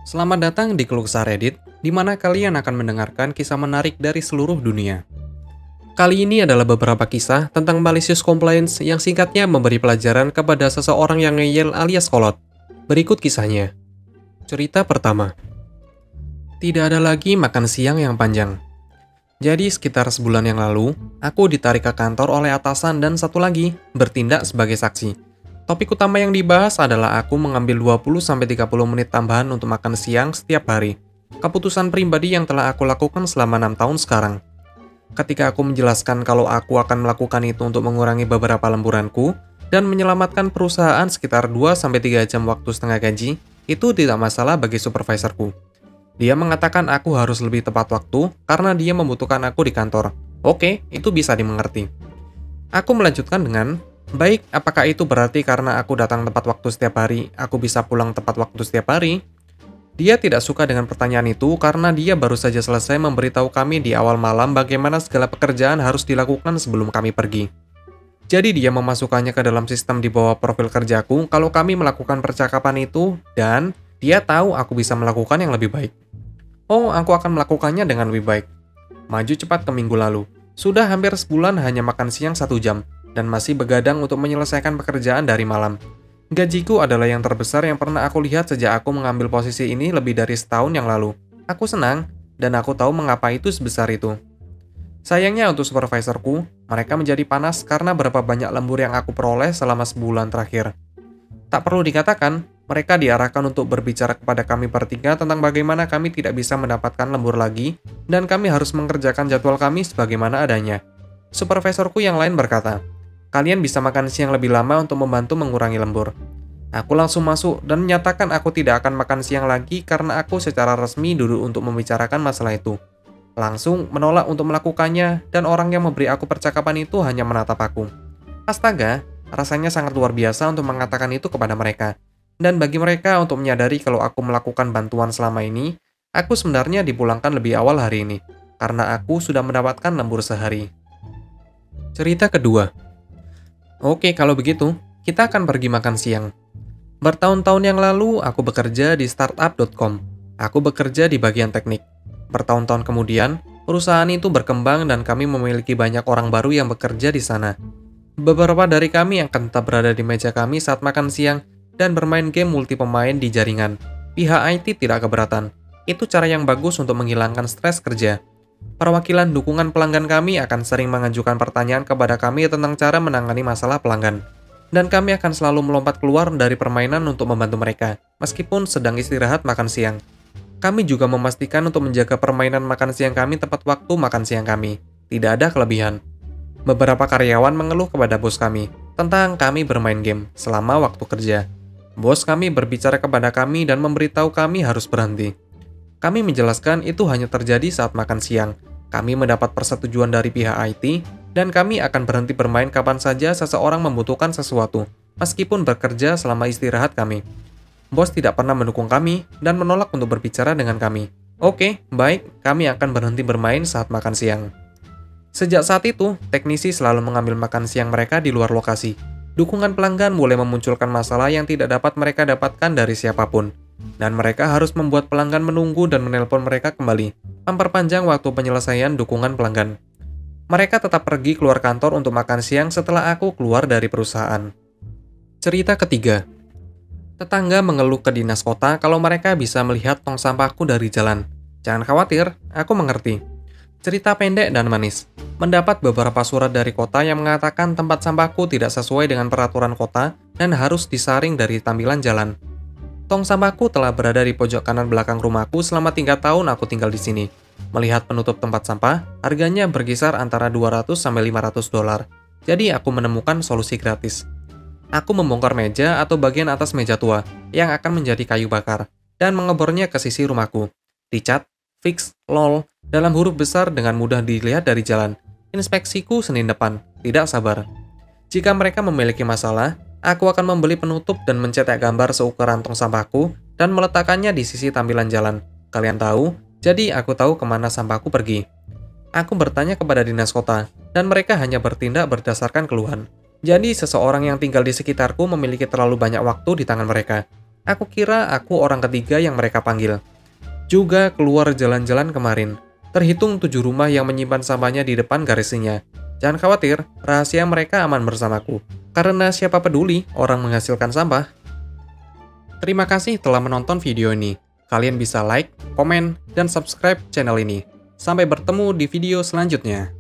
Selamat datang di Keluh Kesah Reddit, di mana kalian akan mendengarkan kisah menarik dari seluruh dunia. Kali ini adalah beberapa kisah tentang malicious compliance yang singkatnya memberi pelajaran kepada seseorang yang ngeyel alias kolot. Berikut kisahnya. Cerita pertama. Tidak ada lagi makan siang yang panjang. Jadi sekitar sebulan yang lalu, aku ditarik ke kantor oleh atasan dan satu lagi bertindak sebagai saksi. Topik utama yang dibahas adalah aku mengambil 20-30 menit tambahan untuk makan siang setiap hari. Keputusan pribadi yang telah aku lakukan selama 6 tahun sekarang. Ketika aku menjelaskan kalau aku akan melakukan itu untuk mengurangi beberapa lemburanku dan menyelamatkan perusahaan sekitar 2-3 jam waktu setengah gaji, itu tidak masalah bagi supervisorku. Dia mengatakan aku harus lebih tepat waktu karena dia membutuhkan aku di kantor. Oke, itu bisa dimengerti. Aku melanjutkan dengan, baik, apakah itu berarti karena aku datang tepat waktu setiap hari, aku bisa pulang tepat waktu setiap hari? Dia tidak suka dengan pertanyaan itu karena dia baru saja selesai memberitahu kami di awal malam bagaimana segala pekerjaan harus dilakukan sebelum kami pergi. Jadi dia memasukkannya ke dalam sistem di bawah profil kerjaku kalau kami melakukan percakapan itu, dan dia tahu aku bisa melakukan yang lebih baik. Oh, aku akan melakukannya dengan lebih baik. Maju cepat ke minggu lalu. Sudah hampir sebulan hanya makan siang 1 jam, dan masih begadang untuk menyelesaikan pekerjaan dari malam. Gajiku adalah yang terbesar yang pernah aku lihat sejak aku mengambil posisi ini lebih dari setahun yang lalu. Aku senang, dan aku tahu mengapa itu sebesar itu. Sayangnya untuk supervisorku, mereka menjadi panas karena berapa banyak lembur yang aku peroleh selama sebulan terakhir. Tak perlu dikatakan, mereka diarahkan untuk berbicara kepada kami bertiga tentang bagaimana kami tidak bisa mendapatkan lembur lagi, dan kami harus mengerjakan jadwal kami sebagaimana adanya. Supervisorku yang lain berkata, kalian bisa makan siang lebih lama untuk membantu mengurangi lembur. Aku langsung masuk dan menyatakan aku tidak akan makan siang lagi karena aku secara resmi duduk untuk membicarakan masalah itu. Langsung menolak untuk melakukannya, dan orang yang memberi aku percakapan itu hanya menatap aku. Astaga, rasanya sangat luar biasa untuk mengatakan itu kepada mereka. Dan bagi mereka untuk menyadari kalau aku melakukan bantuan selama ini, aku sebenarnya dipulangkan lebih awal hari ini, karena aku sudah mendapatkan lembur sehari. Cerita kedua. Oke, kalau begitu, kita akan pergi makan siang. Bertahun-tahun yang lalu, aku bekerja di startup.com. Aku bekerja di bagian teknik. Bertahun-tahun kemudian, perusahaan itu berkembang dan kami memiliki banyak orang baru yang bekerja di sana. Beberapa dari kami akan tetap berada di meja kami saat makan siang dan bermain game multi pemain di jaringan. Pihak IT tidak keberatan. Itu cara yang bagus untuk menghilangkan stres kerja. Perwakilan dukungan pelanggan kami akan sering mengajukan pertanyaan kepada kami tentang cara menangani masalah pelanggan. Dan kami akan selalu melompat keluar dari permainan untuk membantu mereka, meskipun sedang istirahat makan siang. Kami juga memastikan untuk menjaga permainan makan siang kami tepat waktu makan siang kami. Tidak ada kelebihan. Beberapa karyawan mengeluh kepada bos kami tentang kami bermain game selama waktu kerja. Bos kami berbicara kepada kami dan memberitahu kami harus berhenti. Kami menjelaskan itu hanya terjadi saat makan siang. Kami mendapat persetujuan dari pihak IT, dan kami akan berhenti bermain kapan saja seseorang membutuhkan sesuatu, meskipun bekerja selama istirahat kami. Bos tidak pernah mendukung kami dan menolak untuk berbicara dengan kami. Oke, baik, kami akan berhenti bermain saat makan siang. Sejak saat itu, teknisi selalu mengambil makan siang mereka di luar lokasi. Dukungan pelanggan boleh memunculkan masalah yang tidak dapat mereka dapatkan dari siapapun. Dan mereka harus membuat pelanggan menunggu dan menelpon mereka kembali, memperpanjang waktu penyelesaian dukungan pelanggan. Mereka tetap pergi keluar kantor untuk makan siang setelah aku keluar dari perusahaan. Cerita ketiga. Tetangga mengeluh ke dinas kota kalau mereka bisa melihat tong sampahku dari jalan. Jangan khawatir, aku mengerti. Cerita pendek dan manis. Mendapat beberapa surat dari kota yang mengatakan tempat sampahku tidak sesuai dengan peraturan kota dan harus disaring dari tampilan jalan. Tong sampahku telah berada di pojok kanan belakang rumahku selama 3 tahun aku tinggal di sini. Melihat penutup tempat sampah, harganya berkisar antara $200-500. Jadi aku menemukan solusi gratis. Aku membongkar meja atau bagian atas meja tua yang akan menjadi kayu bakar dan mengebornya ke sisi rumahku. Dicat, fix, lol, dalam huruf besar dengan mudah dilihat dari jalan. Inspeksiku Senin depan, tidak sabar. Jika mereka memiliki masalah, aku akan membeli penutup dan mencetak gambar seukuran tong sampahku dan meletakkannya di sisi tampilan jalan. Kalian tahu, jadi aku tahu kemana sampahku pergi. Aku bertanya kepada dinas kota, dan mereka hanya bertindak berdasarkan keluhan. Jadi seseorang yang tinggal di sekitarku memiliki terlalu banyak waktu di tangan mereka. Aku kira aku orang ketiga yang mereka panggil. Juga keluar jalan-jalan kemarin. Terhitung 7 rumah yang menyimpan sampahnya di depan garasinya. Jangan khawatir, rahasia mereka aman bersamaku. Karena siapa peduli orang menghasilkan sampah. Terima kasih telah menonton video ini. Kalian bisa like, komen, dan subscribe channel ini. Sampai bertemu di video selanjutnya.